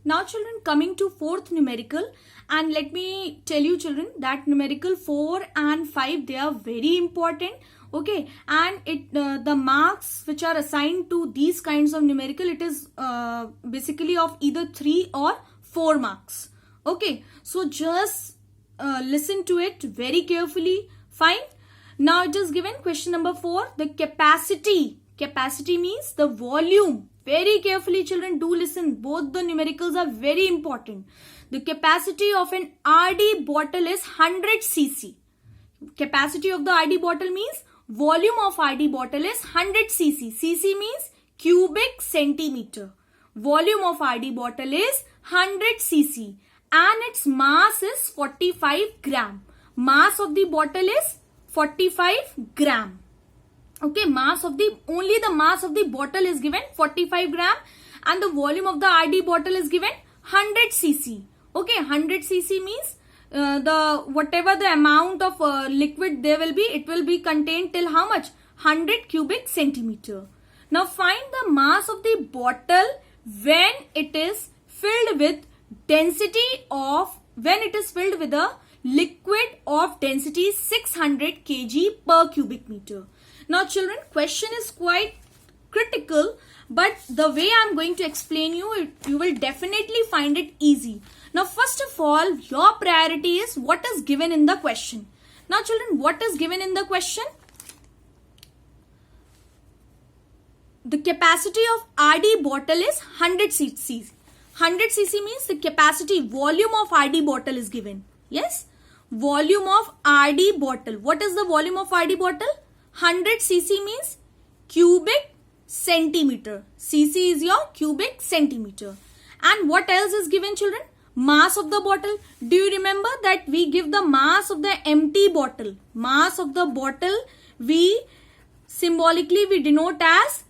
Now children, coming to fourth numerical, and let me tell you children that numerical 4 and 5, they are very important. Okay, and the marks which are assigned to these kinds of numerical, it is basically of either 3 or 4 marks. Okay, so just listen to it very carefully. Fine. Now it is given question number 4, the capacity. Capacity means the volume. Very carefully children, do listen. Both the numericals are very important. The capacity of an RD bottle is 100 cc. Capacity of the RD bottle means volume of RD bottle is 100 cc. Cc means cubic centimeter. Volume of RD bottle is 100 cc and its mass is 45 gram. Mass of the bottle is 45 gram. Okay, only the mass of the bottle is given 45 gram and the volume of the RD bottle is given 100 cc. Okay, 100 cc means whatever the amount of liquid there will be, it will be contained till how much? 100 cubic centimeter. Now find the mass of the bottle when it is filled with a liquid of density 600 kg per cubic meter. Now children, question is quite critical, but the way I am going to explain you will definitely find it easy. Now first of all, your priority is what is given in the question. Now children, what is given in the question? The capacity of RD bottle is 100 cc. 100 cc means the capacity, volume of RD bottle is given. Yes, volume of RD bottle. What is the volume of RD bottle? 100 cc means cubic centimeter. Cc is your cubic centimeter. And what else is given children? Mass of the bottle. Do you remember that we give the mass of the empty bottle? Mass of the bottle we denote as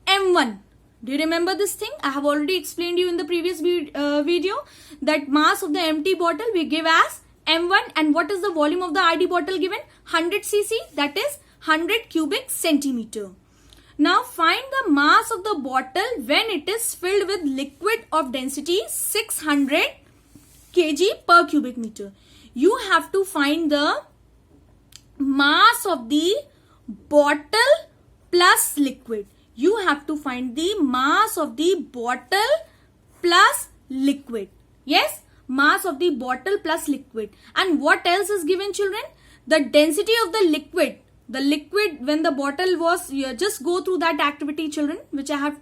M1. Do you remember this thing? I have already explained you in the previous video that mass of the empty bottle we give as M1. And what is the volume of the RD bottle given? 100 cc, that is 100 cubic centimeter. Now find the mass of the bottle when it is filled with liquid of density 600 kg per cubic meter. You have to find the mass of the bottle plus liquid. You have to find the mass of the bottle plus liquid. Yes, mass of the bottle plus liquid. And what else is given children? The density of the liquid. The liquid when the bottle was, just go through that activity children which I have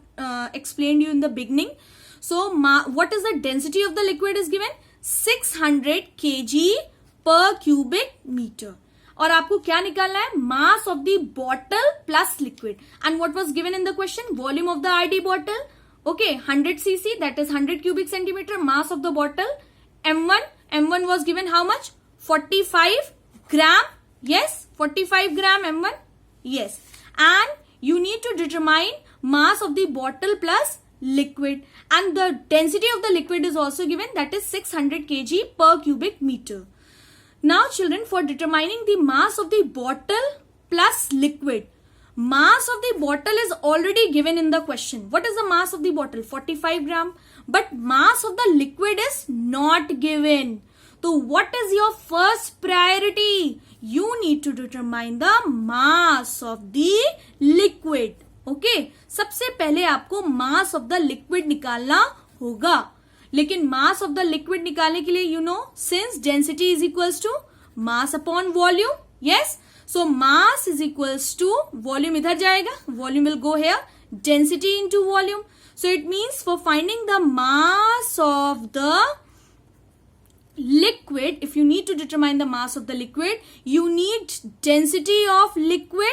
explained you in the beginning. So what is the density of the liquid is given? 600 kg per cubic meter. और आपको क्या निकालना है? Mass of the bottle plus liquid. And what was given in the question? Volume of the RD bottle. Okay, 100 cc, that is 100 cubic centimeter. Mass of the bottle M1. M1 was given how much? 45 gram. Yes, 45 gram M1. Yes. And you need to determine mass of the bottle plus liquid. And the density of the liquid is also given, that is 600 kg per cubic meter. Now children, for determining the mass of the bottle plus liquid, mass of the bottle is already given in the question. What is the mass of the bottle? 45 gram. But mass of the liquid is not given. So what is your first priority? You need to determine the mass of the liquid. Okay. सबसे पहले आपको mass of the liquid निकालना होगा. लेकिन mass of the liquid निकालने के लिए since density is equals to mass upon volume. Yes. So mass is equals to volume इधर जाएगा. Volume will go here. Density into volume. So it means for finding the mass of the liquid, if you need to determine the mass of the liquid, you need density of liquid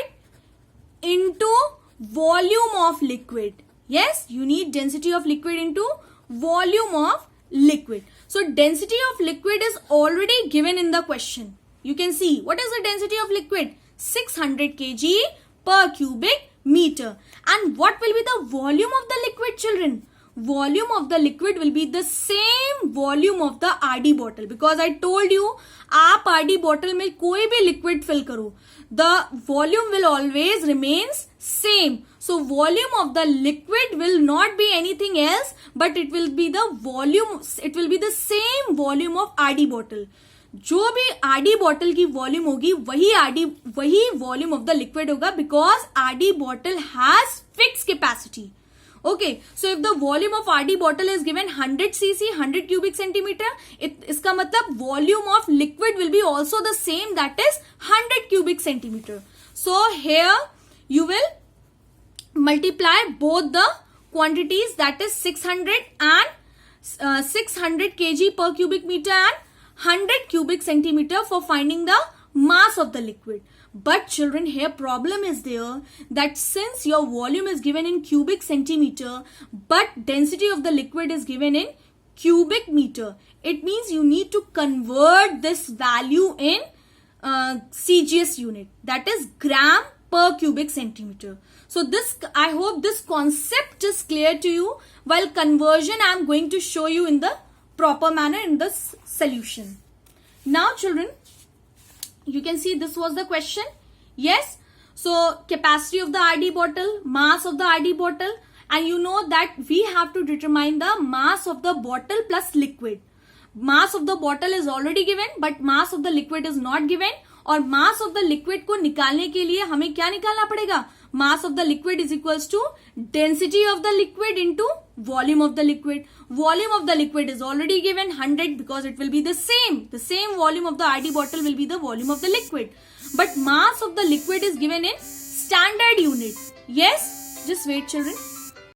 into volume of liquid. Yes, you need density of liquid into volume of liquid. So density of liquid is already given in the question. You can see what is the density of liquid? 600 kg per cubic meter. And what will be the volume of the liquid children? volume of the liquid will be the same volume of the RD bottle, because I told you आप RD bottle में कोई भी liquid fill करो, the volume will always remains same. So volume of the liquid will not be anything else, but it will be the volume, it will be the same volume of RD bottle. जो भी RD bottle की volume होगी वही volume of the liquid होगा, because RD bottle has fixed capacity. Okay, so if the volume of RD bottle is given 100 cc, 100 cubic centimeter, इसका मतलब volume of liquid will be also the same, that is 100 cubic centimeter. So here you will multiply both the quantities, that is 600 and 600 kg per cubic meter and 100 cubic centimeter for finding the mass of the liquid. But children, here problem is there that since your volume is given in cubic centimeter but density of the liquid is given in cubic meter, it means you need to convert this value in CGS unit, that is gram per cubic centimeter. So this, I hope this concept is clear to you. While conversion I am going to show you in the proper manner in this solution. Now children, you can see this was the question. Yes. So capacity of the RD bottle, mass of the RD bottle, and you know that we have to determine the mass of the bottle plus liquid. Mass of the bottle is already given, but mass of the liquid is not given. और mass of the liquid को निकालने के लिए हमें क्या निकालना पड़ेगा? Mass of the liquid is equals to density of the liquid into volume of the liquid. Volume of the liquid is already given 100, because it will be the same. The same volume of the RD bottle will be the volume of the liquid. But mass of the liquid is given in standard unit. Yes? Just wait children.